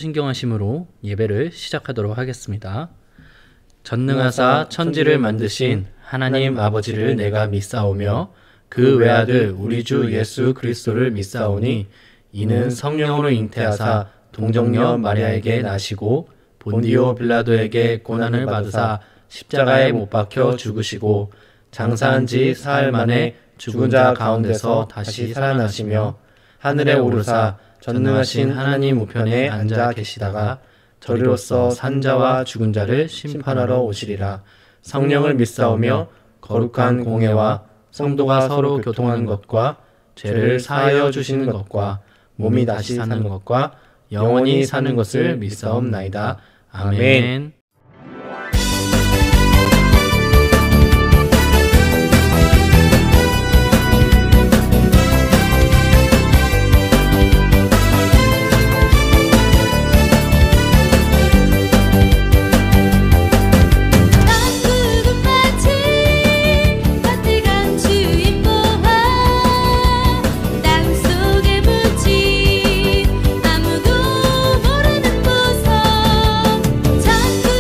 신경하심으로 예배를 시작하도록 하겠습니다. 전능하사 천지를 만드신 하나님 아버지를 내가 믿사오며 그 외아들 우리 주 예수 그리스도를 믿사오니 이는 성령으로 잉태하사 동정녀 마리아에게 나시고 본디오 빌라도에게 고난을 받으사 십자가에 못 박혀 죽으시고 장사한 지 사흘 만에 죽은 자 가운데서 다시 살아나시며 하늘에 오르사 전능하신 하나님 우편에 앉아 계시다가 저리로서 산 자와 죽은 자를 심판하러 오시리라. 성령을 믿사오며 거룩한 공회와 성도가 서로 교통하는 것과 죄를 사하여 주시는 것과 몸이 다시 사는 것과 영원히 사는 것을 믿사옵나이다. 아멘. 자꾸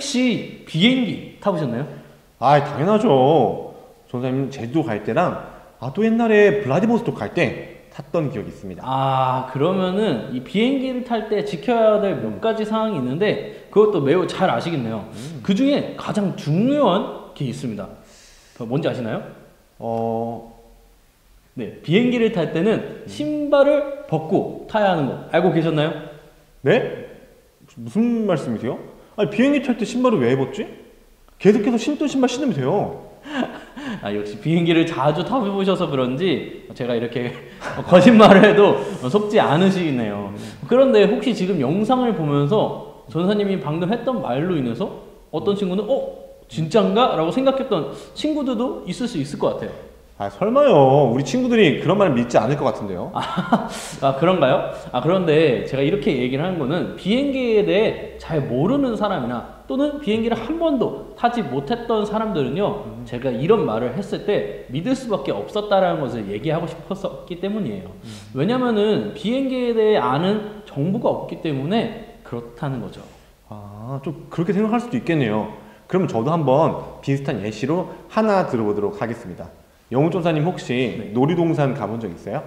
혹시 비행기 타보셨나요? 아, 당연하죠. 전사님 제주도 갈 때랑 또 옛날에 블라디보스토크 갈 때 탔던 기억이 있습니다. 그러면은 이 비행기를 탈 때 지켜야 될 몇 가지 사항이 있는데 그것도 매우 잘 아시겠네요. 그 중에 가장 중요한 게 있습니다. 뭔지 아시나요? 네, 비행기를 탈 때는 신발을 벗고 타야 하는 거 알고 계셨나요? 네? 무슨 말씀이세요? 아니, 비행기 탈 때 신발을 왜 벗지? 계속해서 신던 신발 신으면 돼요. 역시 비행기를 자주 타보셔서 그런지 제가 이렇게 거짓말을 해도 속지 않으시네요. 그런데 혹시 지금 영상을 보면서 전사님이 방금 했던 말로 인해서 어떤 친구는 진짠가? 라고 생각했던 친구들도 있을 수 있을 것 같아요. 설마요. 우리 친구들이 그런 말을 믿지 않을 것 같은데요. 그런가요? 그런데 제가 이렇게 얘기를 하는 거는 비행기에 대해 잘 모르는 사람이나 또는 비행기를 한 번도 타지 못했던 사람들은요, 제가 이런 말을 했을 때 믿을 수밖에 없었다라는 것을 얘기하고 싶었기 때문이에요. 왜냐면은 비행기에 대해 아는 정보가 없기 때문에 그렇다는 거죠. 좀 그렇게 생각할 수도 있겠네요. 그러면 저도 한번 비슷한 예시로 하나 들어보도록 하겠습니다. 영우전사님 혹시 놀이동산 가본 적 있어요?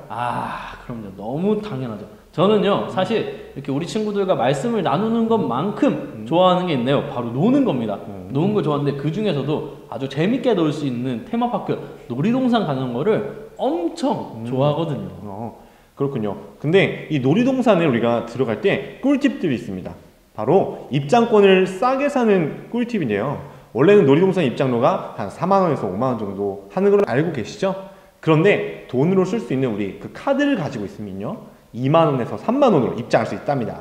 그럼요. 너무 당연하죠. 저는요, 사실 이렇게 우리 친구들과 말씀을 나누는 것만큼 좋아하는 게 있네요. 바로 노는 겁니다. 노는 거 좋아하는데 그 중에서도 아주 재밌게 놀 수 있는 테마파크, 놀이동산 가는 거를 엄청 좋아하거든요. 그렇군요. 근데 이 놀이동산에 우리가 들어갈 때 꿀팁들이 있습니다. 바로 입장권을 싸게 사는 꿀팁인데요. 원래는 놀이동산 입장료가 한 4만원에서 5만원 정도 하는 걸 알고 계시죠? 그런데 돈으로 쓸 수 있는 우리 그 카드를 가지고 있으면요, 2만원에서 3만원으로 입장할 수 있답니다.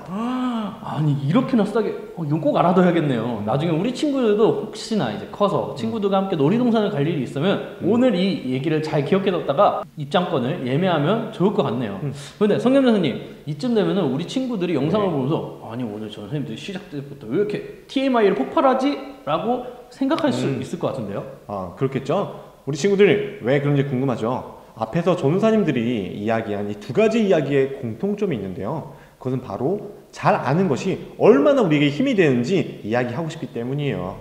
아니, 이렇게나 싸게, 이건 꼭 알아둬야겠네요. 나중에 우리 친구들도 혹시나 이제 커서 친구들과 함께 놀이동산을 갈 일이 있으면 오늘 이 얘기를 잘 기억해뒀다가 입장권을 예매하면 좋을 것 같네요. 근데 성겸 전사님, 이쯤 되면은 우리 친구들이 영상을 보면서 아니, 오늘 전사님들이 시작 때부터 왜 이렇게 TMI를 폭발하지? 라고 생각할 수 있을 것 같은데요. 그렇겠죠? 우리 친구들 왜 그런지 궁금하죠? 앞에서 전사님들이 이야기한 이 두 가지 이야기의 공통점이 있는데요. 그것은 바로 잘 아는 것이 얼마나 우리에게 힘이 되는지 이야기하고 싶기 때문이에요.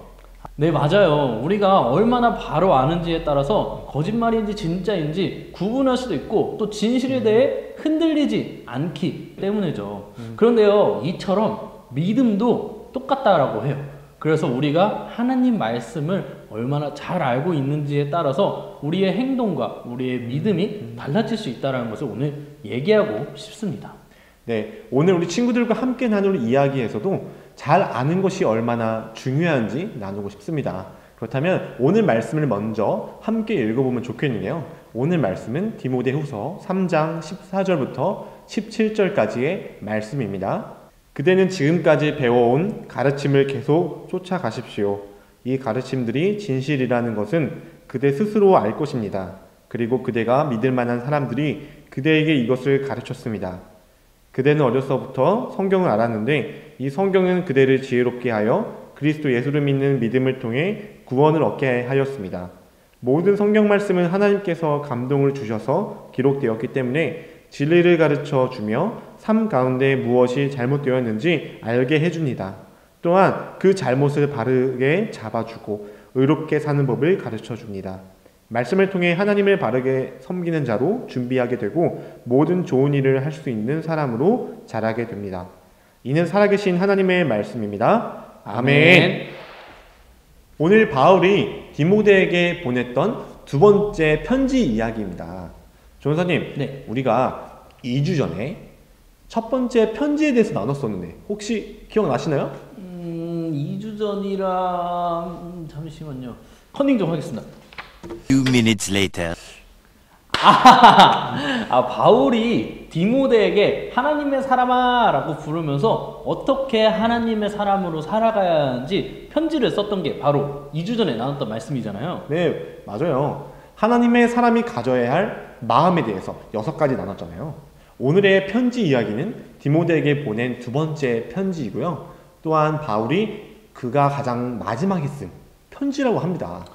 네, 맞아요. 우리가 얼마나 바로 아는지에 따라서 거짓말인지 진짜인지 구분할 수도 있고 또 진실에 대해 흔들리지 않기 때문이죠. 그런데요, 이처럼 믿음도 똑같다라고 해요. 그래서 우리가 하나님 말씀을 얼마나 잘 알고 있는지에 따라서 우리의 행동과 우리의 믿음이 달라질 수 있다는 것을 오늘 얘기하고 싶습니다. 네, 오늘 우리 친구들과 함께 나눌 이야기에서도 잘 아는 것이 얼마나 중요한지 나누고 싶습니다. 그렇다면 오늘 말씀을 먼저 함께 읽어보면 좋겠는데요. 오늘 말씀은 디모데후서 3장 14절부터 17절까지의 말씀입니다. 그대는 지금까지 배워온 가르침을 계속 쫓아가십시오. 이 가르침들이 진실이라는 것은 그대 스스로 알 것입니다. 그리고 그대가 믿을 만한 사람들이 그대에게 이것을 가르쳤습니다. 그대는 어려서부터 성경을 알았는데 이 성경은 그대를 지혜롭게 하여 그리스도 예수를 믿는 믿음을 통해 구원을 얻게 하였습니다. 모든 성경 말씀은 하나님께서 감동을 주셔서 기록되었기 때문에 진리를 가르쳐 주며 삶 가운데 무엇이 잘못되었는지 알게 해줍니다. 또한 그 잘못을 바르게 잡아주고 의롭게 사는 법을 가르쳐 줍니다. 말씀을 통해 하나님을 바르게 섬기는 자로 준비하게 되고 모든 좋은 일을 할 수 있는 사람으로 자라게 됩니다. 이는 살아계신 하나님의 말씀입니다. 아멘. 오늘 바울이 디모데에게 보냈던 두 번째 편지 이야기입니다. 전사님, 네. 우리가 2주 전에 첫 번째 편지에 대해서 나눴었는데 혹시 기억나시나요? 2주 전이라 잠시만요. 컨닝 좀 하겠습니다. 2 minutes later. 바울이 디모데에게 하나님의 사람아 라고 부르면서 어떻게 하나님의 사람으로 살아가야 하는지 편지를 썼던 게 바로 2주 전에 나눴던 말씀이잖아요. 네, 맞아요. 하나님의 사람이 가져야 할 마음에 대해서 6가지 나눴잖아요. 오늘의 편지 이야기는 디모데에게 보낸 두 번째 편지이고요. 또한 바울이 그가 가장 마지막에 쓴 편지라고 합니다.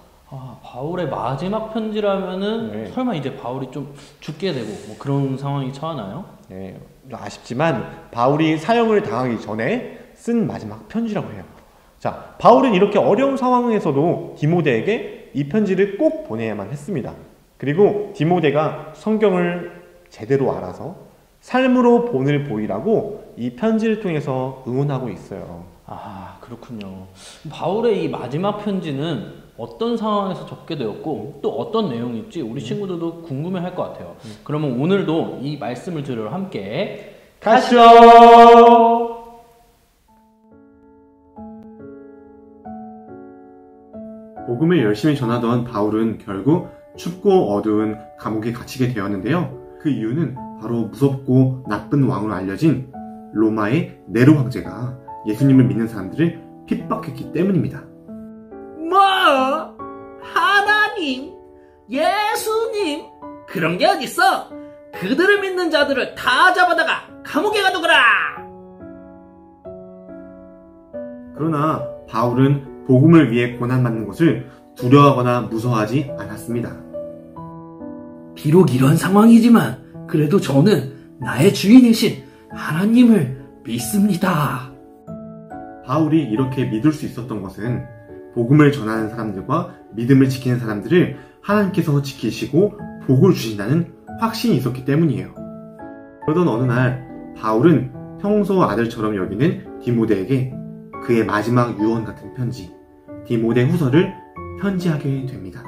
바울의 마지막 편지라면은 네. 설마 이제 바울이 좀 죽게 되고 뭐 그런 상황이 처하나요? 네, 아쉽지만 바울이 사형을 당하기 전에 쓴 마지막 편지라고 해요. 자, 바울은 이렇게 어려운 상황에서도 디모데에게 이 편지를 꼭 보내야만 했습니다. 그리고 디모데가 성경을 제대로 알아서 삶으로 본을 보이라고 이 편지를 통해서 응원하고 있어요. 아, 그렇군요. 바울의 이 마지막 편지는 어떤 상황에서 적게 되었고 또 어떤 내용일지 우리 친구들도 궁금해할 것 같아요. 그러면 오늘도 이 말씀을 들으러 함께 가시죠. 복음을 열심히 전하던 바울은 결국 춥고 어두운 감옥에 갇히게 되었는데요. 그 이유는 바로 무섭고 나쁜 왕으로 알려진 로마의 네로 황제가 예수님을 믿는 사람들을 핍박했기 때문입니다. 뭐? 하나님? 예수님? 그런 게 어딨어? 그들을 믿는 자들을 다 잡아다가 감옥에 가두거라! 그러나 바울은 복음을 위해 고난받는 것을 두려워하거나 무서워하지 않았습니다. 비록 이런 상황이지만 그래도 저는 나의 주인이신 하나님을 믿습니다. 바울이 이렇게 믿을 수 있었던 것은 복음을 전하는 사람들과 믿음을 지키는 사람들을 하나님께서 지키시고 복을 주신다는 확신이 있었기 때문이에요. 그러던 어느 날 바울은 평소 아들처럼 여기는 디모데에게 그의 마지막 유언 같은 편지, 디모데 후서를 편지하게 됩니다.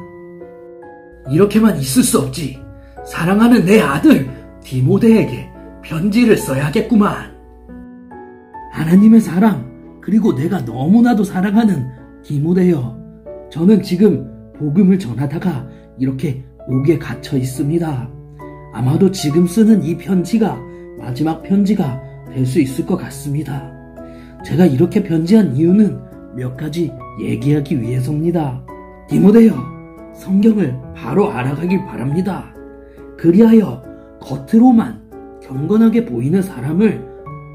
이렇게만 있을 수 없지. 사랑하는 내 아들 디모데에게 편지를 써야겠구만. 하나님의 사랑, 그리고 내가 너무나도 사랑하는 디모데여, 저는 지금 복음을 전하다가 이렇게 옥에 갇혀 있습니다. 아마도 지금 쓰는 이 편지가 마지막 편지가 될 수 있을 것 같습니다. 제가 이렇게 편지한 이유는 몇 가지 얘기하기 위해서입니다. 디모데여, 성경을 바로 알아가길 바랍니다. 그리하여 겉으로만 경건하게 보이는 사람을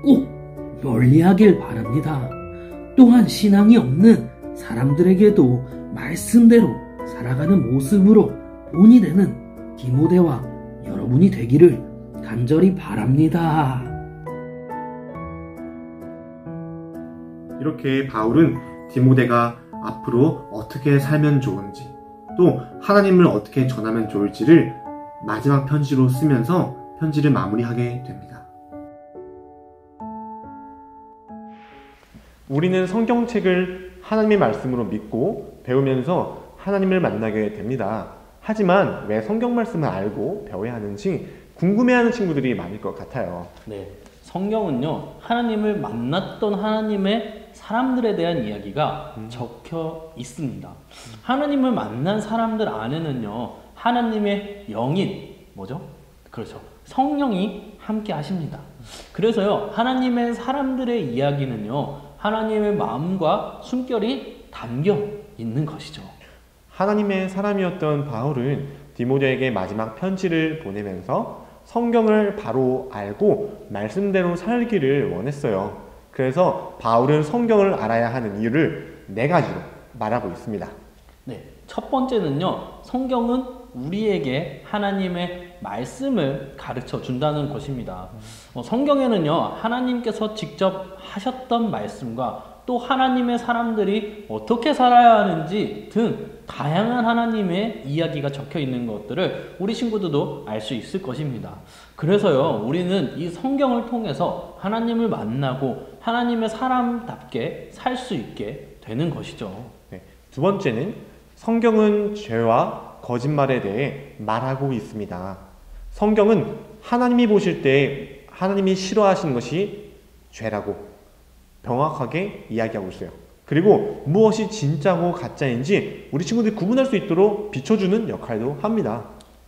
꼭 멀리하길 바랍니다. 또한 신앙이 없는 사람들에게도 말씀대로 살아가는 모습으로 본이 되는 디모데와 여러분이 되기를 간절히 바랍니다. 이렇게 바울은 디모데가 앞으로 어떻게 살면 좋은지, 또 하나님을 어떻게 전하면 좋을지를 마지막 편지로 쓰면서 편지를 마무리하게 됩니다. 우리는 성경책을 하나님의 말씀으로 믿고 배우면서 하나님을 만나게 됩니다. 하지만 왜 성경 말씀을 알고 배워야 하는지 궁금해하는 친구들이 많을 것 같아요. 네, 성경은요, 하나님을 만났던 하나님의 사람들에 대한 이야기가 적혀 있습니다. 하나님을 만난 사람들 안에는요, 하나님의 영인, 뭐죠? 그렇죠. 성령이 함께 하십니다. 그래서요, 하나님의 사람들의 이야기는요, 하나님의 마음과 숨결이 담겨 있는 것이죠. 하나님의 사람이었던 바울은 디모데에게 마지막 편지를 보내면서 성경을 바로 알고 말씀대로 살기를 원했어요. 그래서 바울은 성경을 알아야 하는 이유를 4가지로 말하고 있습니다. 네, 첫 번째는요, 성경은 우리에게 하나님의 말씀을 가르쳐 준다는 것입니다. 성경에는요, 하나님께서 직접 하셨던 말씀과 또 하나님의 사람들이 어떻게 살아야 하는지 등 다양한 하나님의 이야기가 적혀 있는 것들을 우리 친구들도 알 수 있을 것입니다. 그래서요, 우리는 이 성경을 통해서 하나님을 만나고 하나님의 사람답게 살 수 있게 되는 것이죠. 네, 두 번째는 성경은 죄와 거짓말에 대해 말하고 있습니다. 성경은 하나님이 보실 때 하나님이 싫어하시는 것이 죄라고 명확하게 이야기하고 있어요. 그리고 무엇이 진짜고 가짜인지 우리 친구들이 구분할 수 있도록 비춰주는 역할도 합니다.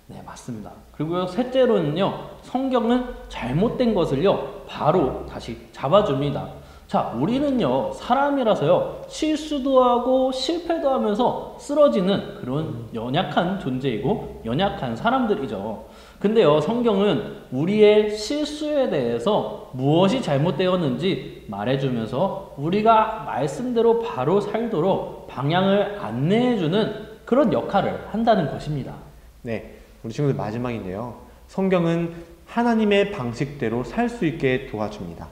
네, 맞습니다. 그리고요, 셋째로는요, 성경은 잘못된 것을요, 바로 다시 잡아줍니다. 자, 우리는요, 사람이라서요, 실수도 하고 실패도 하면서 쓰러지는 그런 연약한 존재이고 연약한 사람들이죠. 근데요, 성경은 우리의 실수에 대해서 무엇이 잘못되었는지 말해주면서 우리가 말씀대로 바로 살도록 방향을 안내해주는 그런 역할을 한다는 것입니다. 네, 우리 친구들 마지막인데요. 성경은 하나님의 방식대로 살 수 있게 도와줍니다.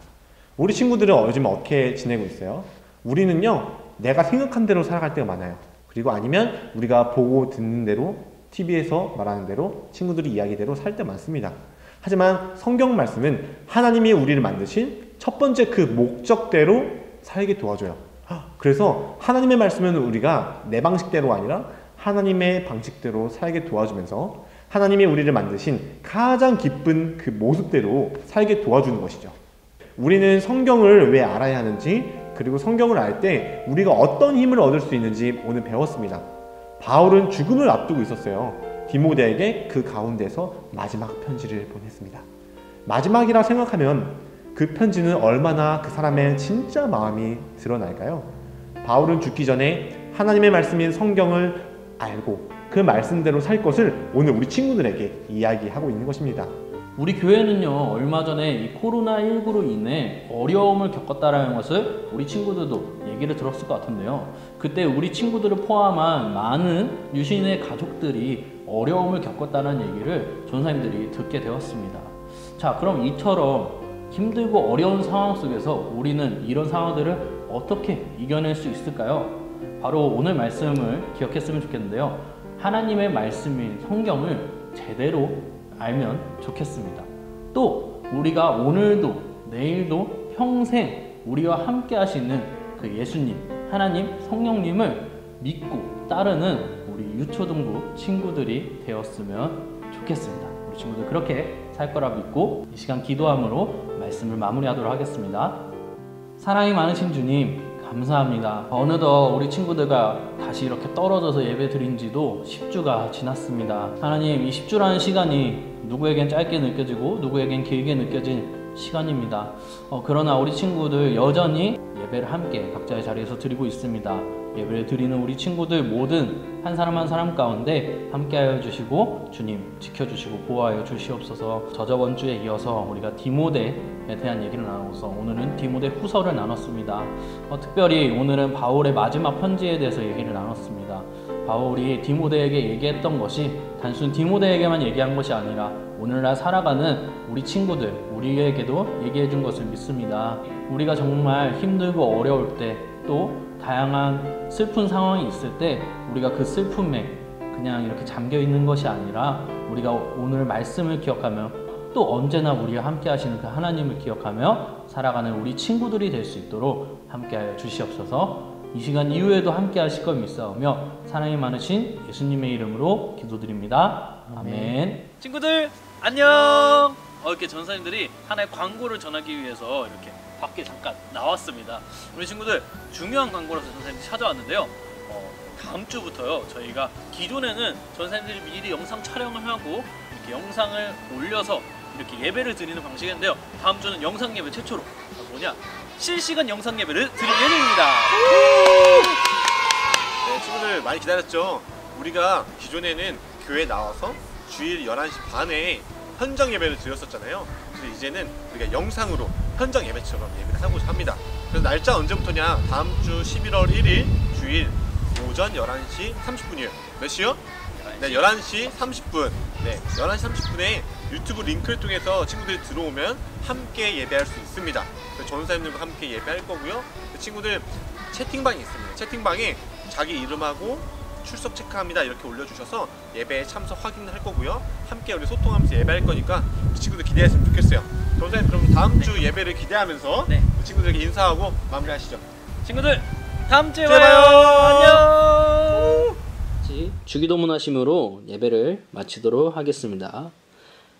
우리 친구들은 요즘 어떻게 지내고 있어요? 우리는요, 내가 생각한 대로 살아갈 때가 많아요. 그리고 아니면 우리가 보고 듣는 대로, TV에서 말하는 대로, 친구들이 이야기대로 살 때 많습니다. 하지만 성경 말씀은 하나님이 우리를 만드신 첫 번째 그 목적대로 살게 도와줘요. 그래서 하나님의 말씀은 우리가 내 방식대로 아니라 하나님의 방식대로 살게 도와주면서 하나님이 우리를 만드신 가장 기쁜 그 모습대로 살게 도와주는 것이죠. 우리는 성경을 왜 알아야 하는지, 그리고 성경을 알 때 우리가 어떤 힘을 얻을 수 있는지 오늘 배웠습니다. 바울은 죽음을 앞두고 있었어요. 디모데에게 그 가운데서 마지막 편지를 보냈습니다. 마지막이라 생각하면 그 편지는 얼마나 그 사람의 진짜 마음이 드러날까요? 바울은 죽기 전에 하나님의 말씀인 성경을 알고 그 말씀대로 살 것을 오늘 우리 친구들에게 이야기하고 있는 것입니다. 우리 교회는요, 얼마 전에 이 코로나19로 인해 어려움을 겪었다라는 것을 우리 친구들도 얘기를 들었을 것 같은데요. 그때 우리 친구들을 포함한 많은 유신의 가족들이 어려움을 겪었다는 얘기를 전사님들이 듣게 되었습니다. 자, 그럼 이처럼 힘들고 어려운 상황 속에서 우리는 이런 상황들을 어떻게 이겨낼 수 있을까요? 바로 오늘 말씀을 기억했으면 좋겠는데요. 하나님의 말씀인 성경을 제대로 알면 좋겠습니다. 또 우리가 오늘도 내일도 평생 우리와 함께 하시는 그 예수님, 하나님, 성령님을 믿고 따르는 우리 유초등부 친구들이 되었으면 좋겠습니다. 우리 친구들 그렇게 살 거라 믿고 이 시간 기도함으로 말씀을 마무리하도록 하겠습니다. 사랑이 많으신 주님, 감사합니다. 어느덧 우리 친구들과 다시 이렇게 떨어져서 예배 드린 지도 10주가 지났습니다. 하나님, 이 10주라는 시간이 누구에겐 짧게 느껴지고 누구에겐 길게 느껴진 시간입니다. 그러나 우리 친구들 여전히 예배를 함께 각자의 자리에서 드리고 있습니다. 예배를 드리는 우리 친구들 모든 한 사람 한 사람 가운데 함께하여 주시고 주님 지켜주시고 보호하여 주시옵소서. 저번 주에 이어서 우리가 디모데에 대한 얘기를 나누어서 오늘은 디모데 후서를 나눴습니다. 특별히 오늘은 바울의 마지막 편지에 대해서 얘기를 나눴습니다. 바울이 디모데에게 얘기했던 것이 단순 디모데에게만 얘기한 것이 아니라 오늘날 살아가는 우리 친구들, 우리에게도 얘기해 준 것을 믿습니다. 우리가 정말 힘들고 어려울 때, 또 다양한 슬픈 상황이 있을 때 우리가 그 슬픔에 그냥 이렇게 잠겨 있는 것이 아니라 우리가 오늘 말씀을 기억하며 또 언제나 우리와 함께 하시는 그 하나님을 기억하며 살아가는 우리 친구들이 될 수 있도록 함께하여 주시옵소서. 이 시간 이후에도 함께 하실 걸 믿사오며 사랑이 많으신 예수님의 이름으로 기도드립니다. 아멘. 친구들 안녕. 이렇게 전사님들이 하나의 광고를 전하기 위해서 이렇게 밖에 잠깐 나왔습니다. 우리 친구들 중요한 광고라서 전사님들이 찾아왔는데요. 다음 주부터요, 저희가 기존에는 전사님들이 미리 영상 촬영을 하고 이렇게 영상을 올려서 이렇게 예배를 드리는 방식인데요. 다음 주는 영상 예배 최초로 실시간 영상 예배를 드릴 예정입니다. 네, 친구들 많이 기다렸죠? 우리가 기존에는 교회 나와서 주일 11시 반에 현장 예배를 드렸었잖아요. 그래서 이제는 우리가 영상으로 현장 예배처럼 예배를 하고자 합니다. 그래서 날짜 언제부터냐? 다음 주 11월 1일 주일 오전 11시 30분이에요. 몇 시요? 네, 11시 30분. 네, 11시 30분에 유튜브 링크를 통해서 친구들이 들어오면 함께 예배할 수 있습니다. 전사님들과 함께 예배할 거고요. 친구들 채팅방이 있습니다. 채팅방에 자기 이름하고 출석 체크합니다 이렇게 올려주셔서 예배에 참석 확인을 할 거고요. 함께 우리 소통하면서 예배할 거니까 친구들 기대했으면 좋겠어요. 전사님 그럼 다음 주 예배를 기대하면서 우리 친구들에게 인사하고 마무리하시죠. 친구들 다음 주에 봐요. 안녕. 주기도문 하심으로 예배를 마치도록 하겠습니다.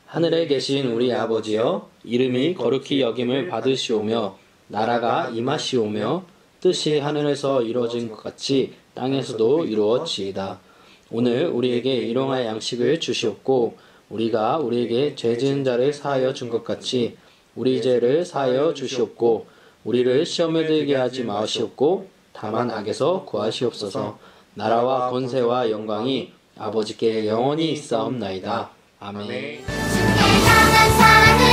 하늘에 계신 우리 아버지여, 이름이 거룩히 여김을 받으시오며 나라가 임하시오며 뜻이 하늘에서 이루어진 것 같이 땅에서도 이루어지이다. 오늘 우리에게 일용할 양식을 주시옵고 우리가 우리에게 죄 지은 자를 사하여 준 것 같이 우리 죄를 사하여 주시옵고 우리를 시험에 들게 하지 마시옵고 다만 악에서 구하시옵소서. 나라와 권세와 영광이 아버지께 영원히 있사옵나이다. 아멘. 주님의 강한 사랑을